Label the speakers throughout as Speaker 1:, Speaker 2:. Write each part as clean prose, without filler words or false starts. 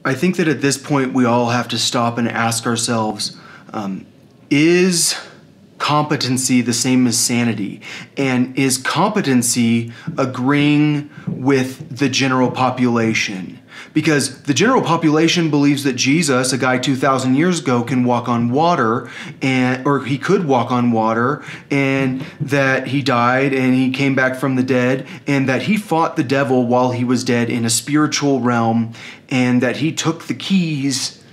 Speaker 1: I think that at this point we all have to stop and ask ourselves, is competency the same as sanity? And is competency agreeing with the general population? Because the general population believes that Jesus, a guy 2,000 years ago, can walk on water, or he could walk on water, and that he died and he came back from the dead, and that he fought the devil while he was dead in a spiritual realm, and that he took the keys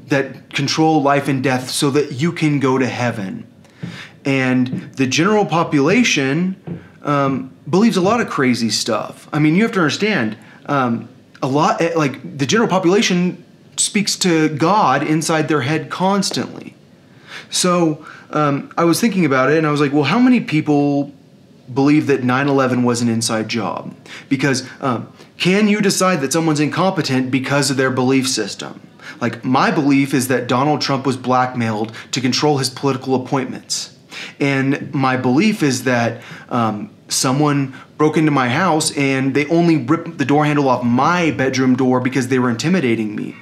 Speaker 1: that control life and death so that you can go to heaven. And the general population believes a lot of crazy stuff. I mean, you have to understand, a lot, like the general population speaks to God inside their head constantly. So I was thinking about it, and I was like, well, how many people believe that 9/11 was an inside job? Because can you decide that someone's incompetent because of their belief system? Like, my belief is that Donald Trump was blackmailed to control his political appointments. And my belief is that someone broke into my house and they only ripped the door handle off my bedroom door because they were intimidating me.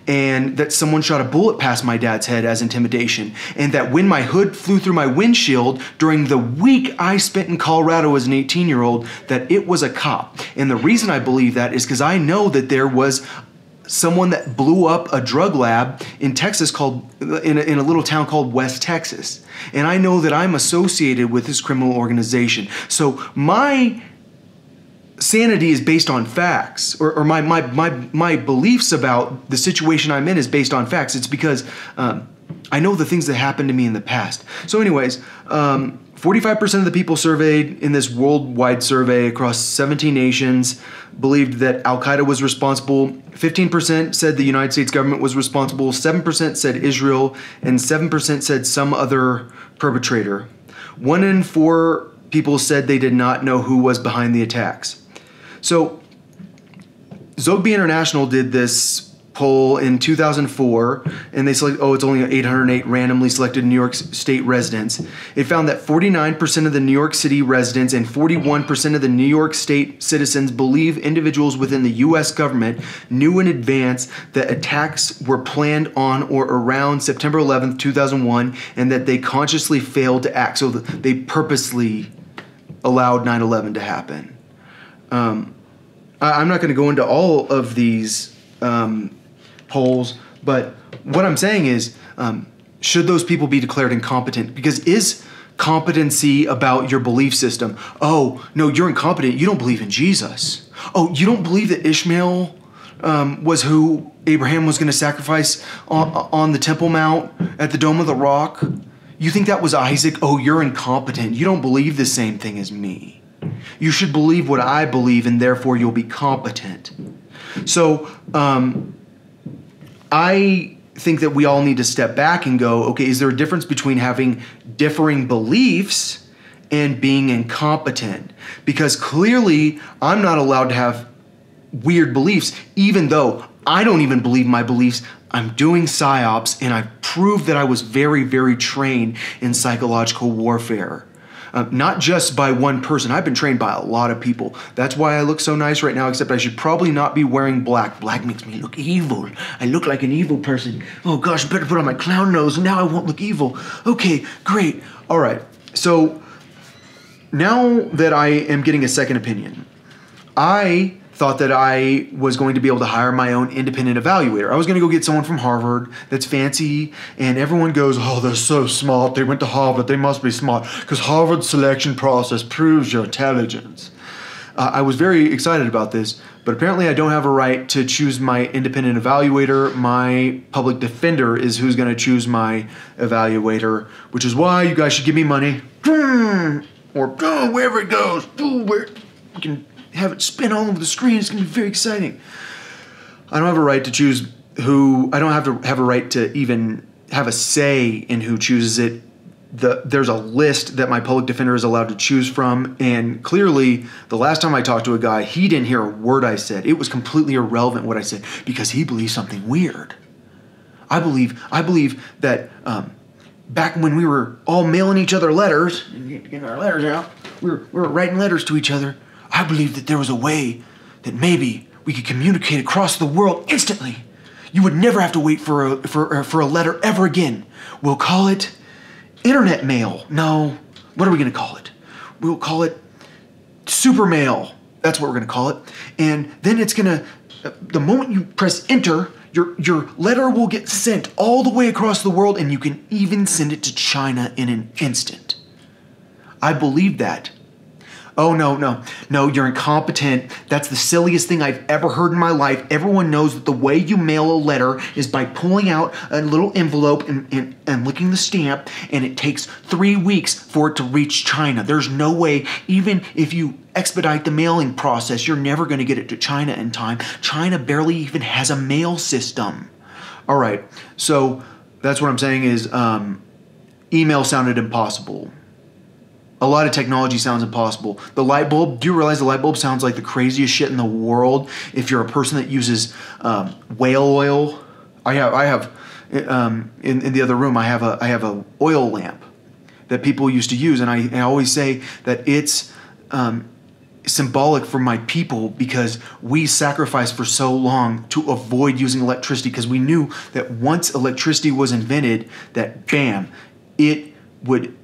Speaker 1: And that someone shot a bullet past my dad's head as intimidation. And that when my hood flew through my windshield during the week I spent in Colorado as an 18-year-old, that it was a cop. And the reason I believe that is because I know that there was someone that blew up a drug lab in Texas in a little town called West Texas. And I know that I'm associated with this criminal organization. So my sanity is based on facts, or my beliefs about the situation I'm in is based on facts. It's because I know the things that happened to me in the past. So anyways, 45% of the people surveyed in this worldwide survey across 17 nations believed that Al-Qaeda was responsible. 15% said the United States government was responsible. 7% said Israel, and 7% said some other perpetrator. 1 in 4 people said they did not know who was behind the attacks. So Zogby International did this poll in 2004, and they select, it's only 808 randomly selected New York State residents. It found that 49% of the New York City residents and 41% of the New York State citizens believe individuals within the U.S. government knew in advance that attacks were planned on or around September 11th, 2001, and that they consciously failed to act. So they purposely allowed 9/11 to happen. I'm not going to go into all of these polls, but what I'm saying is, should those people be declared incompetent? Because is competency about your belief system? Oh, no, you're incompetent. You don't believe in Jesus. Oh, you don't believe that Ishmael was who Abraham was going to sacrifice on the Temple Mount at the Dome of the Rock? You think that was Isaac? Oh, you're incompetent. You don't believe the same thing as me. You should believe what I believe, and therefore you'll be competent. So I think that we all need to step back and go, okay, is there a difference between having differing beliefs and being incompetent? Because clearly I'm not allowed to have weird beliefs, even though I don't even believe my beliefs. I'm doing PSYOPs, and I've proved that I was very, very trained in psychological warfare. Not just by one person. I've been trained by a lot of people. That's why I look so nice right now, except I should probably not be wearing black. Black makes me look evil. I look like an evil person. Oh gosh, I better put on my clown nose, and now I won't look evil. Okay, great. All right. So now that I am getting a second opinion, I thought that I was going to be able to hire my own independent evaluator. I was going to go get someone from Harvard that's fancy, and everyone goes, oh, they're so smart. They went to Harvard. They must be smart because Harvard's selection process proves your intelligence. I was very excited about this, but apparently I don't have a right to choose my independent evaluator. My public defender is who's going to choose my evaluator, which is why you guys should give me money. Or wherever it goes. Where we can have it spin all over the screen. It's going to be very exciting. I don't have a right to choose who. I don't have a right to even have a say in who chooses it. There's a list that my public defender is allowed to choose from, and clearly the last time I talked to a guy, he didn't hear a word I said. It was completely irrelevant what I said because he believes something weird. I believe that back when we were all mailing each other letters, getting our letters out, we were writing letters to each other. I believe that there was a way that maybe We could communicate across the world instantly. You would never have to wait for a letter ever again. We'll call it internet mail. No, what are we going to call it? We'll call it super mail. That's what we're going to call it. And then it's going to, the moment you press enter, your letter will get sent all the way across the world, and you can even send it to China in an instant. I believe that. Oh, no, you're incompetent. That's the silliest thing I've ever heard in my life. Everyone knows that the way you mail a letter is by pulling out a little envelope and licking the stamp, and it takes 3 weeks for it to reach China. There's no way, even if you expedite the mailing process, you're never going to get it to China in time. China barely even has a mail system. All right, so that's what I'm saying is email sounded impossible. A lot of technology sounds impossible. The light bulb, do you realize the light bulb sounds like the craziest shit in the world if you're a person that uses whale oil? I have in the other room, I have a oil lamp that people used to use, and I always say that it's symbolic for my people because we sacrificed for so long to avoid using electricity because we knew that once electricity was invented, that bam, it would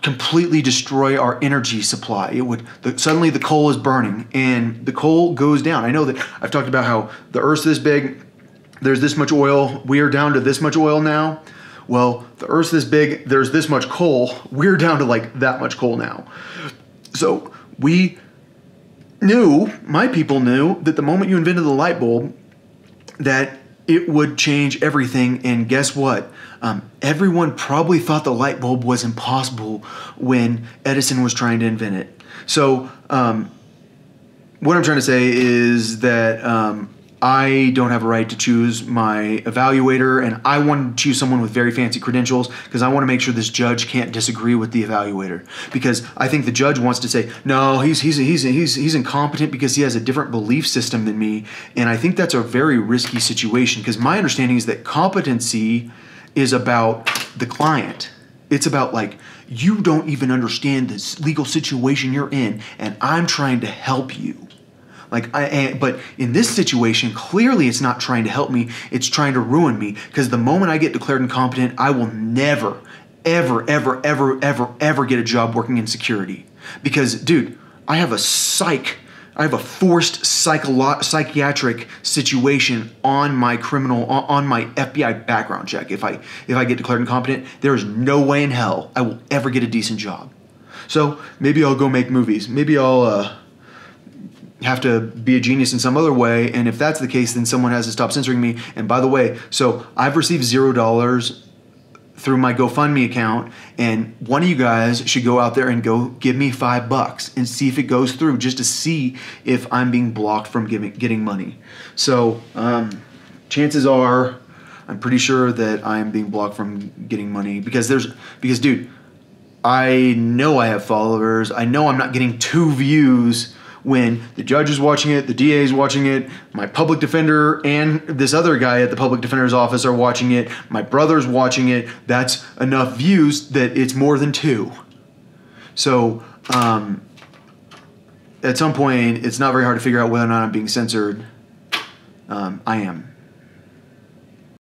Speaker 1: completely destroy our energy supply. It would suddenly the coal is burning and the coal goes down. I know that I've talked about how the Earth's this big, there's this much oil, we are down to this much oil now. Well, the Earth's this big, there's this much coal, we're down to like that much coal now. So we knew, my people knew, that the moment you invented the light bulb, that it would change everything. And guess what? Everyone probably thought the light bulb was impossible when Edison was trying to invent it. So what I'm trying to say is that I don't have a right to choose my evaluator, and I want to choose someone with very fancy credentials because I want to make sure this judge can't disagree with the evaluator. Because I think the judge wants to say, no, he's incompetent because he has a different belief system than me, and I think that's a very risky situation because my understanding is that competency is about the client. It's about like, you don't even understand this legal situation you're in, and I'm trying to help you. But in this situation, clearly it's not trying to help me, it's trying to ruin me, because the moment I get declared incompetent, I will never, ever get a job working in security. Because, dude, I have a forced psychiatric situation on my on my FBI background check. If I get declared incompetent, there is no way in hell I will ever get a decent job. So maybe I'll go make movies. Maybe I'll have to be a genius in some other way, and if that's the case, then someone has to stop censoring me. And by the way, so I've received $0 through my GoFundMe account, and one of you guys should go out there and go give me $5 and see if it goes through, just to see if I'm being blocked from getting money. So chances are, I'm pretty sure that I'm being blocked from getting money because dude, I know I have followers. I know I'm not getting 2 views when the judge is watching it, the DA is watching it, my public defender and this other guy at the public defender's office are watching it, my brother's watching it. That's enough views that it's more than 2. So at some point, it's not very hard to figure out whether or not I'm being censored. I am.